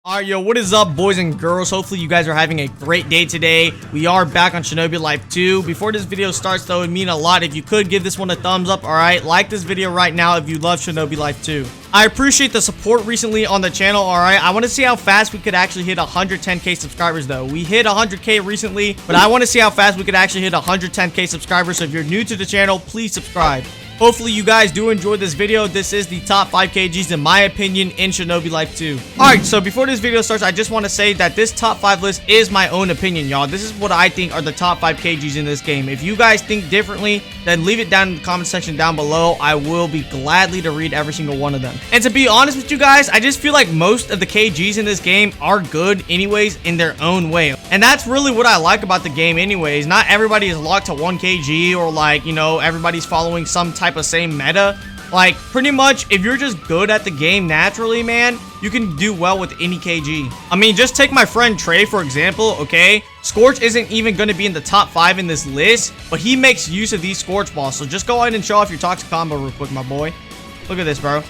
Alright, yo, what is up, boys and girls? Hopefully you guys are having a great day today. We are back on Shinobi Life 2. Before this video starts, though, it would mean a lot if you could give this one a thumbs up, alright? Like this video right now if you love Shinobi Life 2. I appreciate the support recently on the channel, alright? I want to see how fast we could actually hit 110k subscribers, though. We hit 100k recently, but I want to see how fast we could actually hit 110k subscribers. So if you're new to the channel, please subscribe. Hopefully you guys do enjoy this video. This is the top 5 KGs in my opinion in Shinobi Life 2. Alright, so before this video starts, I just want to say that this top 5 list is my own opinion, y'all. This is what I think are the top 5 KGs in this game. If you guys think differently, then leave it down in the comment section down below. I will be gladly to read every single one of them. And to be honest with you guys, I just feel like most of the KGs in this game are good anyways in their own way. And that's really what I like about the game anyways. Not everybody is locked to 1 KG or like, you know, everybody's following some type of same meta. Like, pretty much, if you're just good at the game naturally, man, you can do well with any KG. I mean, just take my friend Trey, for example, okay? Scorch isn't even going to be in the top 5 in this list, but he makes use of these Scorch balls. So just go ahead and show off your toxic combo real quick, my boy. Look at this, bro.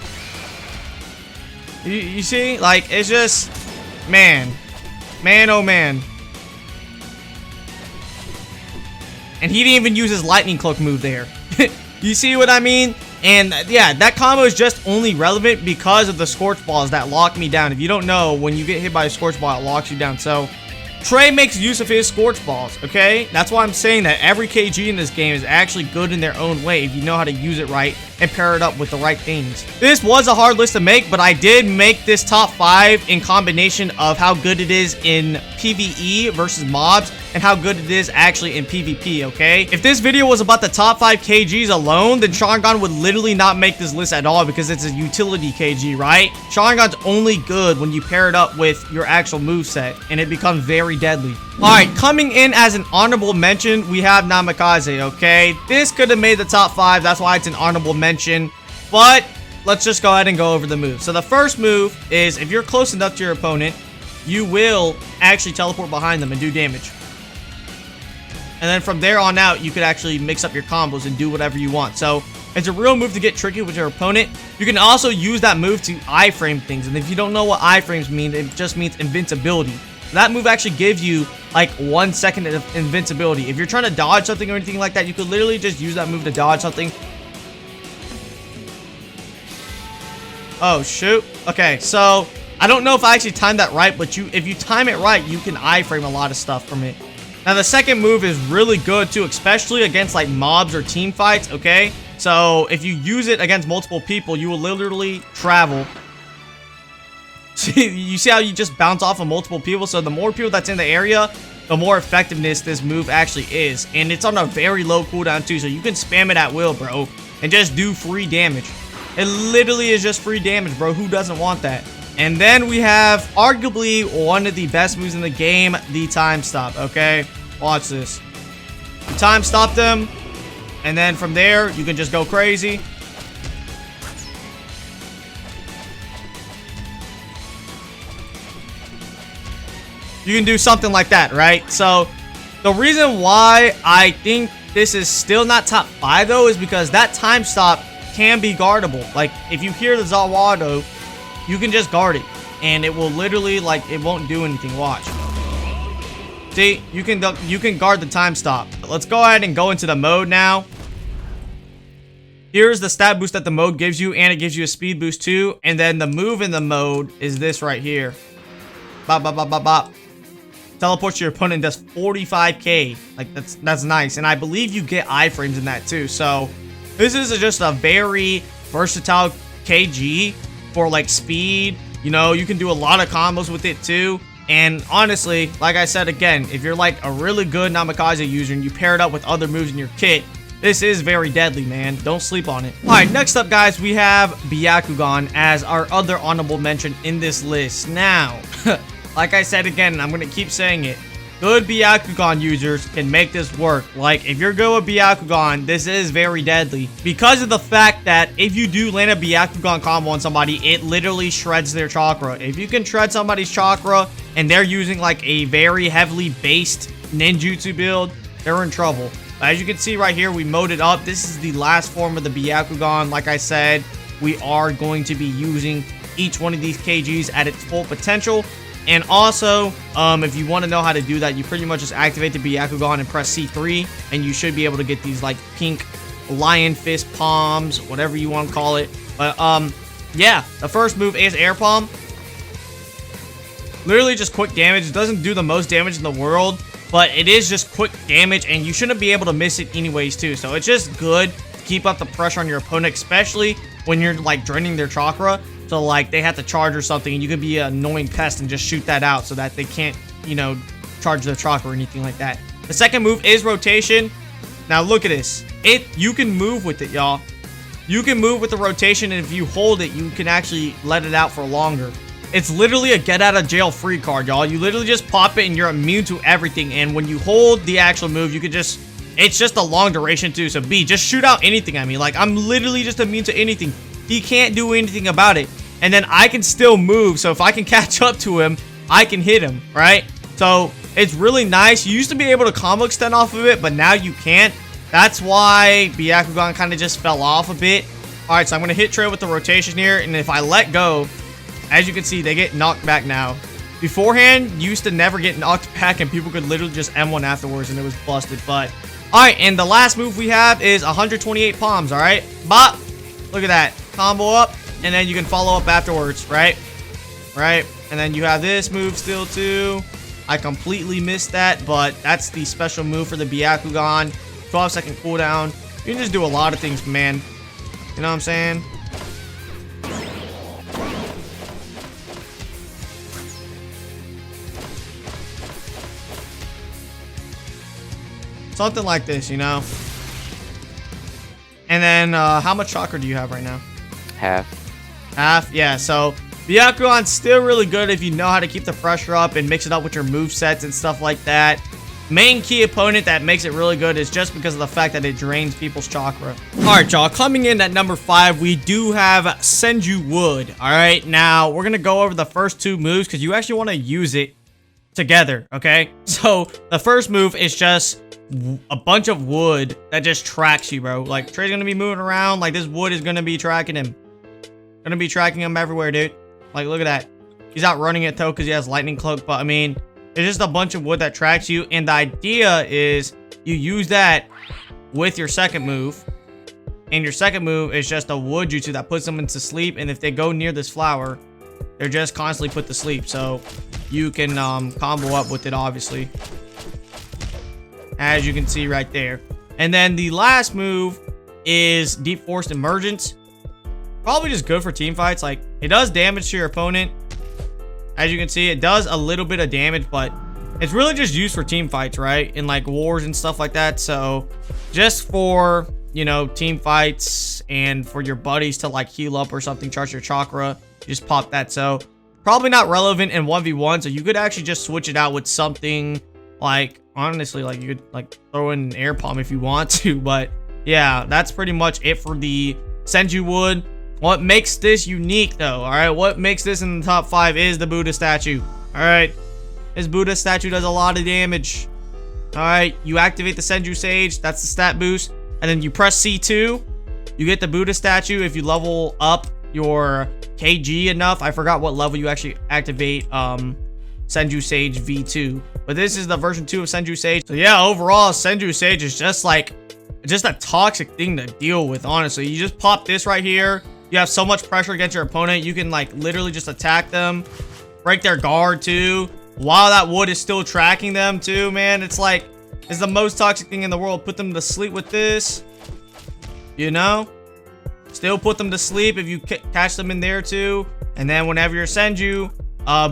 You see? Like, it's just... Man, oh man. And he didn't even use his lightning cloak move there. You see what I mean? And yeah, that combo is just only relevant because of the Scorch balls that lock me down. If you don't know, when you get hit by a Scorch ball, it locks you down. So Trey makes use of his Scorch balls, okay? That's why I'm saying that every KG in this game is actually good in their own way if you know how to use it right and pair it up with the right things. This was a hard list to make, but I did make this top 5 in combination of how good it is in PvE versus mobs and how good it is actually in PvP, okay? If this video was about the top 5 KGs alone, then Sharingan would literally not make this list at all because it's a utility KG, right? Sharingan's only good when you pair it up with your actual moveset, and it becomes very deadly. Alright, coming in as an honorable mention, we have Namikaze, okay? This could have made the top 5, that's why it's an honorable mention, but let's just go ahead and go over the moves. So the first move is, if you're close enough to your opponent, you will actually teleport behind them and do damage. And then from there on out, you could actually mix up your combos and do whatever you want. So it's a real move to get tricky with your opponent. You can also use that move to iframe things. And if you don't know what iframes mean, it just means invincibility. That move actually gives you like 1 second of invincibility. If you're trying to dodge something or anything like that, you could literally just use that move to dodge something. Oh, shoot. Okay, so I don't know if I actually timed that right, but if you time it right, you can iframe a lot of stuff from it. Now, the second move is really good, too, especially against, like, mobs or team fights, okay? So, if you use it against multiple people, you will literally travel. See, you see how you just bounce off of multiple people? So, the more people that's in the area, the more effectiveness this move actually is. And it's on a very low cooldown, too, so you can spam it at will, bro, and just do free damage. It literally is just free damage, bro. Who doesn't want that? And then we have arguably one of the best moves in the game, the time stop, okay? Watch this. You time stop them, and then from there, you can just go crazy. You can do something like that, right? So, the reason why I think this is still not top 5, though, is because that time stop can be guardable. Like, if you hear the Zawado, you can just guard it, and it will literally, like, it won't do anything. Watch. See, you can guard the time stop. Let's go ahead and go into the mode now. Here's the stat boost that the mode gives you, and it gives you a speed boost too. And then the move in the mode is this right here. Bop, bop, bop, bop, bop. Teleports your opponent, does 45k. Like, that's nice. And I believe you get iframes in that too. So this is just a very versatile KG for like speed. You know, you can do a lot of combos with it too. And honestly, like I said again, if you're like a really good Namikaze user and you pair it up with other moves in your kit, this is very deadly, man. Don't sleep on it. Alright, next up, guys, we have Byakugan as our other honorable mention in this list. Now, like I said again, I'm going to keep saying it. Good Byakugan users can make this work. Like, if you're good with Byakugan, this is very deadly. Because of the fact that if you do land a Byakugan combo on somebody, it literally shreds their chakra. If you can shred somebody's chakra and they're using like a very heavily based ninjutsu build, they're in trouble. As you can see right here, we moded up. This is the last form of the Byakugan. Like I said, we are going to be using each one of these KGs at its full potential. And also, if you want to know how to do that, you pretty much just activate the Byakugan and press C3, and you should be able to get these like pink lion fist palms, whatever you want to call it. But yeah, the first move is air palm. Literally just quick damage. It doesn't do the most damage in the world, but it is just quick damage, and you shouldn't be able to miss it anyways too. So it's just good to keep up the pressure on your opponent, especially when you're like draining their chakra. So like they have to charge or something, and you could be an annoying pest and just shoot that out so that they can't, you know, charge their chakra or anything like that. The second move is rotation. Now look at this. You can move with it, y'all. You can move with the rotation, and if you hold it, you can actually let it out for longer. It's literally a get out of jail free card, y'all. You literally just pop it and you're immune to everything. And when you hold the actual move, you could just, it's just a long duration too. So B, just shoot out anything at me. Like, I'm literally just immune to anything. He can't do anything about it. And then I can still move. So if I can catch up to him, I can hit him, right? So it's really nice. You used to be able to combo extend off of it, but now you can't. That's why Byakugan kind of just fell off a bit. All right, so I'm going to hit trade with the rotation here. And if I let go, as you can see, they get knocked back now. Beforehand, you used to never get knocked back, and people could literally just M1 afterwards, and it was busted. But, all right, and the last move we have is 128 palms, all right? Bop. Look at that. Combo up, and then you can follow up afterwards, right? Right? And then you have this move still, too. I completely missed that, but that's the special move for the Byakugan. 12-second cooldown. You can just do a lot of things, man. You know what I'm saying? Something like this, you know? And then, how much chakra do you have right now? Half. Half? Yeah, so Byakugan's still really good if you know how to keep the pressure up and mix it up with your movesets and stuff like that. Main key opponent that makes it really good is just because of the fact that it drains people's chakra. Alright, y'all, coming in at number 5, we do have Senju Wood. Alright, now we're gonna go over the first two moves because you actually want to use it together, okay? So the first move is just a bunch of wood that just tracks you, bro. Like, Trey's gonna be moving around, like this wood is gonna be tracking him. Gonna be tracking him everywhere, dude. Like, look at that. He's out running it though because he has lightning cloak, but I mean, it's just a bunch of wood that tracks you, and the idea is you use that with your second move, and your second move is just a wood jutsu that puts them into sleep, and if they go near this flower, they're just constantly put to sleep. So you can combo up with it, obviously, as you can see right there. And then the last move is Deep Forest Emergence. Probably just good for team fights. Like, it does damage to your opponent. As you can see, it does a little bit of damage, but it's really just used for team fights, right? In like wars and stuff like that. So just for, you know, team fights and for your buddies to like heal up or something, charge your chakra, you just pop that. So probably not relevant in 1v1. So you could actually just switch it out with something like, honestly, like you could like throw in an air palm if you want to. But yeah, that's pretty much it for the Senju Wood. What makes this unique, though, all right? What makes this in the top 5 is the Buddha statue, all right? This Buddha statue does a lot of damage, all right? You activate the Senju Sage, that's the stat boost, and then you press C2, you get the Buddha statue. If you level up your KG enough, I forgot what level you actually activate Senju Sage V2, but this is the version 2 of Senju Sage. So yeah, overall, Senju Sage is just a toxic thing to deal with, honestly. You just pop this right here. You have so much pressure against your opponent. You can like literally just attack them, break their guard too, while that wood is still tracking them too, man. It's like, it's the most toxic thing in the world. Put them to sleep with this, you know? Still put them to sleep if you catch them in there too. And then whenever your Senju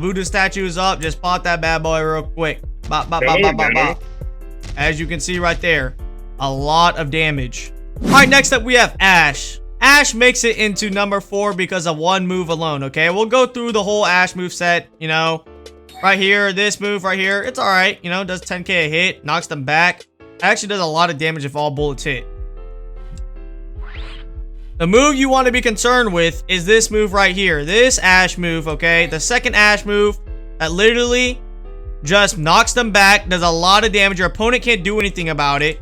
Buddha statue is up, just pop that bad boy real quick. Bop, bop, bop, bop, bop, bop. As you can see right there, a lot of damage. All right, next up we have Ash. Ash makes it into number 4 because of one move alone, okay? We'll go through the whole Ash move set, you know. Right here, this move right here, it's all right. You know, does 10k a hit, knocks them back. Actually does a lot of damage if all bullets hit. The move you want to be concerned with is this move right here. This Ash move, okay? The second Ash move that literally just knocks them back, does a lot of damage. Your opponent can't do anything about it.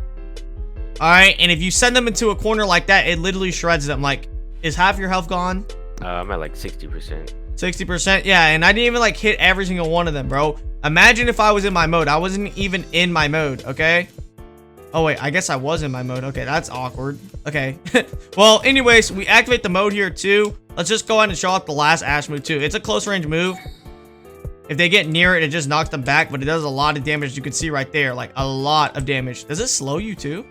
Alright, and if you send them into a corner like that, it literally shreds them. Like, is half your health gone? I'm at like 60%. 60%. Yeah, and I didn't even like hit every single one of them, bro. Imagine if I was in my mode. I wasn't even in my mode, okay? Oh, wait, I guess I was in my mode. Okay, that's awkward. Okay. Well, anyways, we activate the mode here, too. Let's just go ahead and show off the last Ash move, too. It's a close range move. If they get near it, it just knocks them back, but it does a lot of damage. You can see right there, like, a lot of damage. Does it slow you, too?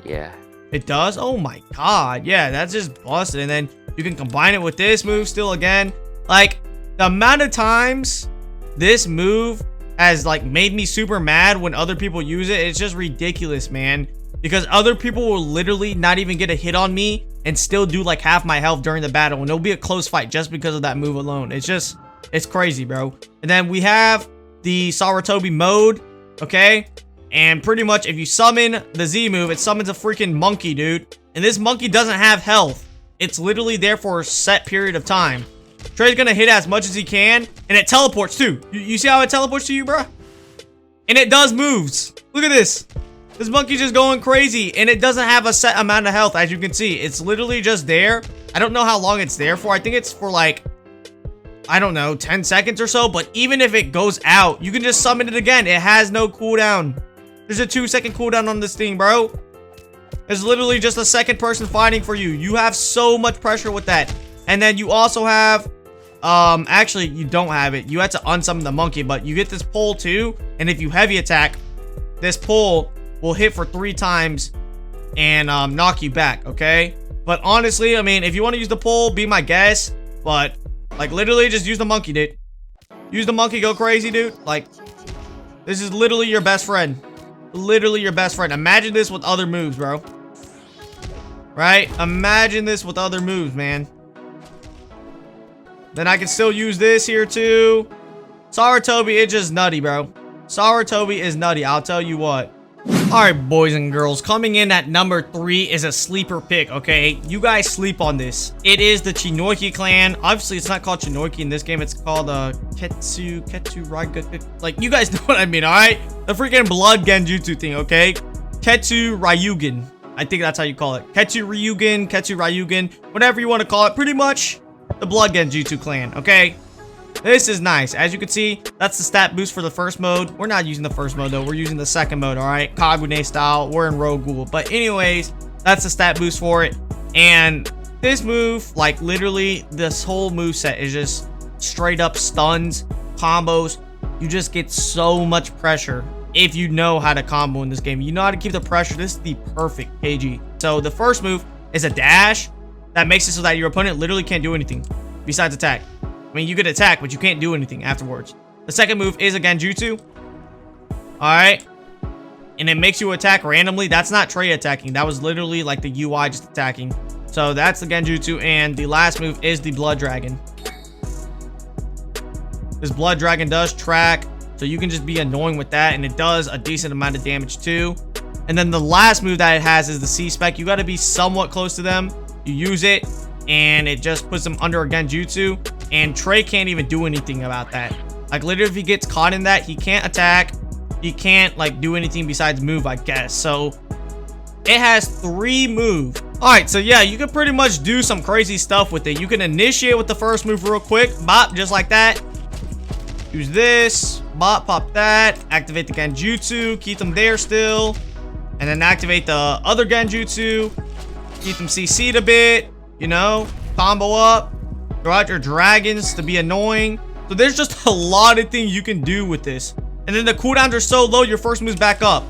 Yeah. It does? Oh, my God. Yeah, that's just busted. And then you can combine it with this move still again. Like, the amount of times this move has like made me super mad when other people use it, it's just ridiculous, man, because other people will literally not even get a hit on me and still do like half my health during the battle, and it'll be a close fight just because of that move alone. It's crazy, bro. And then we have the Sarutobi mode, okay, and pretty much if you summon the Z move, it summons a freaking monkey, dude, and this monkey doesn't have health. It's literally there for a set period of time. Trey's gonna hit as much as he can, and it teleports too. You see how it teleports to you, bro? And it does moves. Look at this. This monkey's just going crazy, and it doesn't have a set amount of health, as you can see. It's literally just there. I don't know how long it's there for. I think it's for like, I don't know, 10 seconds or so, but even if it goes out, you can just summon it again. It has no cooldown. There's a 2-second cooldown on this thing, bro. There's literally just a second person fighting for you. You have so much pressure with that. And then you also have, actually, you don't have it. You had to unsummon the monkey, but you get this pull too. And if you heavy attack, this pull will hit for 3 times and knock you back, okay? But honestly, I mean, if you want to use the pull, be my guest. But, like, literally just use the monkey, dude. Use the monkey, go crazy, dude. Like, this is literally your best friend. Literally your best friend. Imagine this with other moves, bro. Right? Imagine this with other moves, man. Then I can still use this here too. Sarutobi is just nutty, bro. Sarutobi is nutty, I'll tell you what. Alright, boys and girls, coming in at number 3 is a sleeper pick, okay? You guys sleep on this. It is the Shinobi clan. Obviously, it's not called Shinobi in this game. It's called Ketsu Raiga. Like, you guys know what I mean, alright? The freaking blood genjutsu thing, okay? Ketsu Ryugen. I think that's how you call it. Ketsu Ryugen, whatever you want to call it. Pretty much the blood genjutsu clan, okay? This is nice. As you can see, that's the stat boost for the first mode. We're not using the first mode, though. We're using the second mode, all right? Kagune style. We're in Rogue Ghoul. But anyways, that's the stat boost for it. And this move, like, literally, this whole move set is just straight up stuns, combos. You just get so much pressure if you know how to combo in this game. You know how to keep the pressure. This is the perfect KG. So the first move is a dash that makes it so that your opponent literally can't do anything besides attack. I mean, you could attack, but you can't do anything afterwards. The second move is a genjutsu. Alright. And it makes you attack randomly. That's not Trey attacking. That was literally like the UI just attacking. So that's the genjutsu. And the last move is the blood dragon. This blood dragon does track, so you can just be annoying with that. And it does a decent amount of damage too. And then the last move that it has is the C-Spec. You got to be somewhat close to them. You use it, and it just puts them under a genjutsu. And Trey can't even do anything about that. Like, literally, if he gets caught in that, he can't attack. He can't, like, do anything besides move, I guess. So, it has 3 moves. Alright, so yeah, you can pretty much do some crazy stuff with it. You can initiate with the first move real quick. Bop, just like that. Use this. Bop, pop that. Activate the genjutsu. Keep them there still. And then activate the other genjutsu. Keep them CC'd a bit. You know, combo up. Throw out your dragons to be annoying. So there's just a lot of things you can do with this. And then the cooldowns are so low, your first move's back up.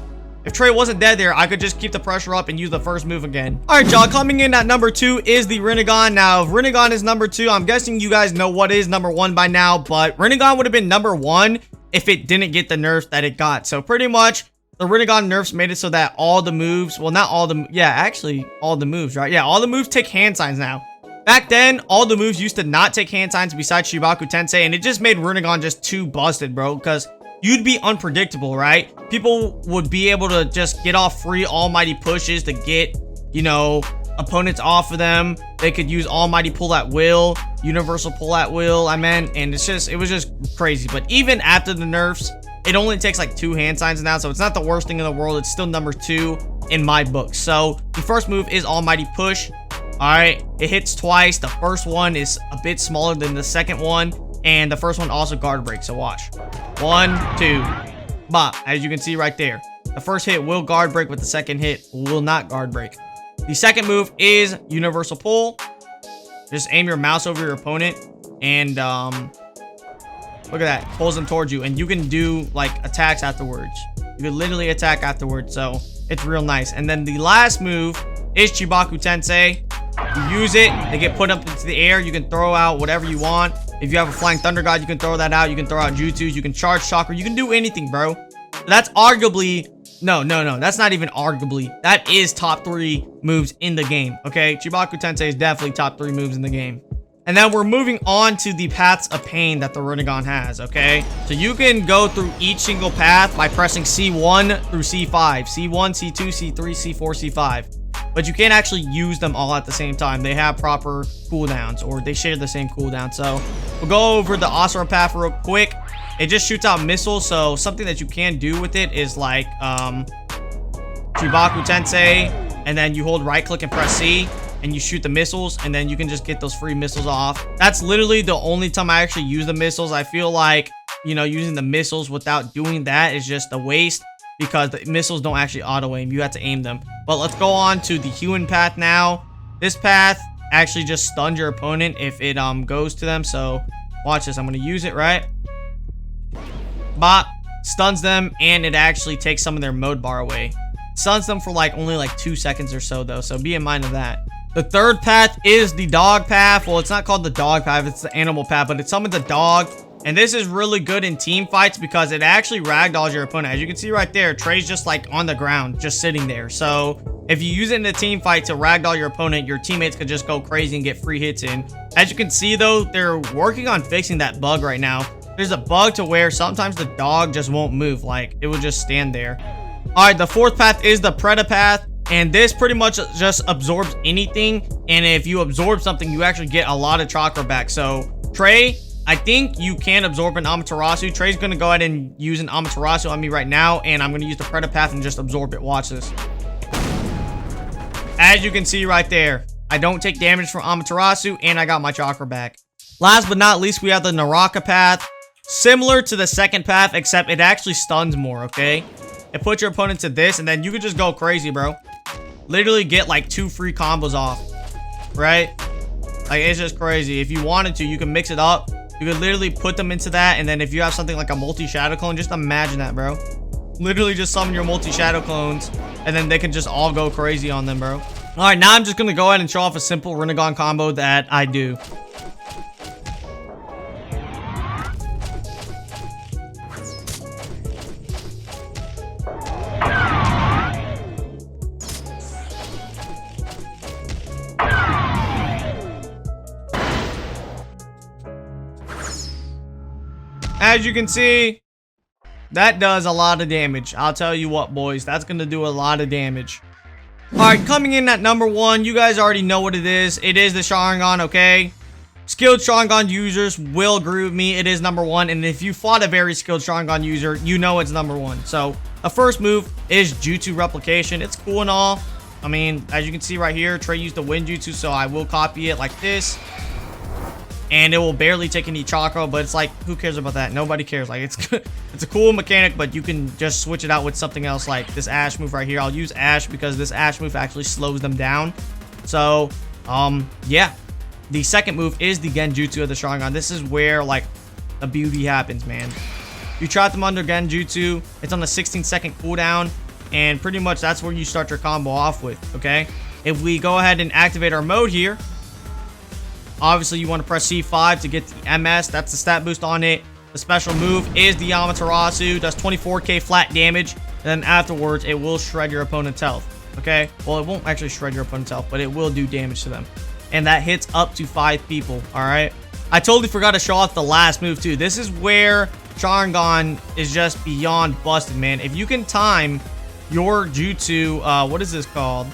If Trey wasn't dead there, I could just keep the pressure up and use the first move again. Alright, y'all, coming in at number 2 is the Rinnegan. Now, if Rinnegan is number 2, I'm guessing you guys know what is number 1 by now. But Rinnegan would have been number 1 if it didn't get the nerfs that it got. So pretty much, the Rinnegan nerfs made it so that all the moves, well, not all the, yeah, actually, all the moves, right? Yeah, all the moves take hand signs now. Back then, all the moves used to not take hand signs besides Shibaku Tensei, and it just made Rinnegan just too busted, bro, because you'd be unpredictable, right? People would be able to just get off free almighty pushes to get, you know, opponents off of them. They could use almighty pull at will, universal pull at will, I meant, and it was just crazy. But even after the nerfs, it only takes like 2 hand signs now, so it's not the worst thing in the world. It's still number 2 in my book. So the first move is almighty push. Alright, it hits twice. The first one is a bit smaller than the second one. And the first one also guard break, so watch. 1, 2. Bop, as you can see right there. The first hit will guard break, but the second hit will not guard break. The second move is universal pull. Just aim your mouse over your opponent and look at that, pulls them towards you, and you can do like attacks afterwards. You can literally attack afterwards, so it's real nice. And then the last move is Chibaku Tensei. You use it, they get put up into the air. You can throw out whatever you want. If you have a flying thunder god, you can throw that out. You can throw out jutsus, you can charge chakra, you can do anything, bro. That's arguably no, that's not even arguably. That is top 3 moves in the game, okay? Chibaku Tensei is definitely top 3 moves in the game. And then we're moving on to the paths of pain that the Rinnegan has, okay? So you can go through each single path by pressing C1 through C5. C1, C2, C3, C4, C5. But you can't actually use them all at the same time. They have proper cooldowns, or they share the same cooldown. So we'll go over the Asura path real quick. It just shoots out missiles, so something that you can do with it is like Chibaku Tensei, and then you hold right click and press C, and you shoot the missiles, and then you can just get those free missiles off. That's literally the only time I actually use the missiles. I feel like, you know, using the missiles without doing that is just a waste, because the missiles don't actually auto aim. You have to aim them. But let's go on to the Human path now. This path actually just stuns your opponent if it goes to them. So watch this. I'm going to use it, right? Bop, stuns them, and it actually takes some of their mode bar away. Stuns them for like only like 2 seconds or so though, so be in mind of that. The third path is the dog path. Well, it's not called the dog path, it's the animal path, but it summons a dog. And this is really good in team fights because it actually ragdolls your opponent. As you can see right there, Trey's just like on the ground, just sitting there. So if you use it in a team fight to ragdoll your opponent, your teammates could just go crazy and get free hits in. As you can see though, they're working on fixing that bug right now. There's a bug to where sometimes the dog just won't move, like it will just stand there. All right, the fourth path is the Preda path, and this pretty much just absorbs anything. And if you absorb something, you actually get a lot of chakra back. So Trey, I think you can absorb an Amaterasu. Trey's gonna go ahead and use an Amaterasu on me right now, and I'm gonna use the Preda path and just absorb it. Watch this. As you can see right there, I don't take damage from Amaterasu, and I got my chakra back. Last but not least, we have the Naraka path. Similar to the second path, except it actually stuns more, okay? It puts your opponent to this, and then you can just go crazy, bro. Literally get like 2 free combos off, right? Like, it's just crazy. If you wanted to, you can mix it up. You could literally put them into that, and then if you have something like a multi-shadow clone, just imagine that, bro. Literally just summon your multi-shadow clones, and then they can just all go crazy on them, bro. All right, now I'm just going to go ahead and show off a simple Rinnegan combo that I do. As you can see, that does a lot of damage. I'll tell you what, boys, that's going to do a lot of damage. All right, coming in at number 1, you guys already know what it is. It is the Sharingan, okay? Skilled Sharingan users will agree with me. It is number 1, and if you fought a very skilled Sharingan user, you know it's number 1. So, the first move is Jutsu Replication. It's cool and all. I mean, as you can see right here, Trey used the Wind Jutsu, so I will copy it like this. And it will barely take any chakra, but it's like, who cares about that? Nobody cares. Like, it's a cool mechanic, but you can just switch it out with something else, like this Ash move right here. I'll use Ash because this Ash move actually slows them down. So, yeah. The second move is the Genjutsu of the Sharingan. This is where, like, the beauty happens, man. You trap them under Genjutsu. It's on a 16-second cooldown, and pretty much that's where you start your combo off with, okay? If we go ahead and activate our mode here, obviously, you want to press C5 to get the MS. That's the stat boost on it. The special move is the Amaterasu. Does 24k flat damage. And then afterwards, it will shred your opponent's health. Okay? Well, it won't actually shred your opponent's health, but it will do damage to them. And that hits up to 5 people. Alright? I totally forgot to show off the last move, too. This is where Sharingan is just beyond busted, man. If you can time your Jutsu, what is this called?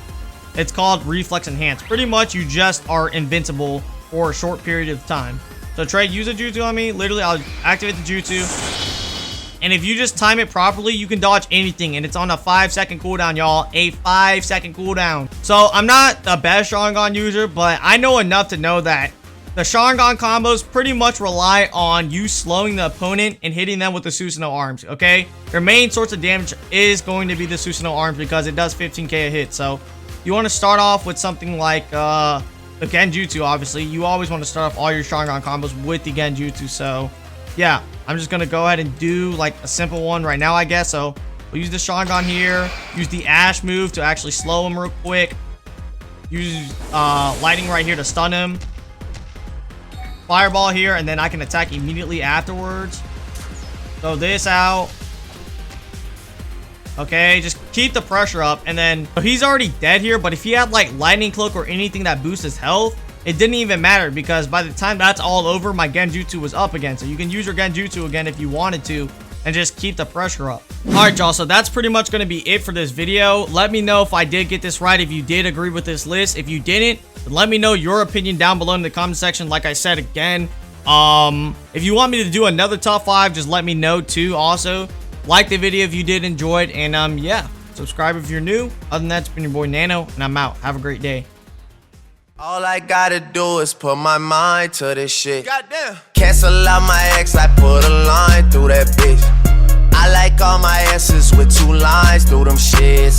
It's called Reflex Enhance. Pretty much, you just are invincible for a short period of time. So Trey, use a Jutsu on me. Literally, I'll activate the Jutsu. And if you just time it properly, you can dodge anything. And it's on a 5-second cooldown, y'all. A 5-second cooldown. So I'm not the best Sharingan user, but I know enough to know that the Sharingan combos pretty much rely on you slowing the opponent and hitting them with the Susanoo arms, okay? Your main source of damage is going to be the Susanoo arms because it does 15k a hit. So you want to start off with something like the Genjutsu, obviously. You always want to start off all your Sharingan combos with the Genjutsu. So yeah, I'm just going to go ahead and do like a simple one right now, I guess. So we'll use the Sharingan here. Use the Ash move to actually slow him real quick. Use lightning right here to stun him. Fireball here, and then I can attack immediately afterwards. Throw this out. Okay, just keep the pressure up, and then he's already dead here, but if he had like lightning cloak or anything that boosts his health, it didn't even matter because by the time that's all over, my Genjutsu was up again. So you can use your Genjutsu again if you wanted to and just keep the pressure up. All right, y'all, so that's pretty much going to be it for this video. Let me know if I did get this right, if you did agree with this list. If you didn't, let me know your opinion down below in the comment section. Like I said again, if you want me to do another top 5, just let me know too. Also, like the video if you did enjoy it, and yeah, subscribe if you're new. Other than that, it's been your boy Nano, and I'm out. Have a great day. All I gotta do is put my mind to this shit. Goddamn. Cancel out my ex, I put a line through that bitch. I like all my S's with 2 lines through them shits.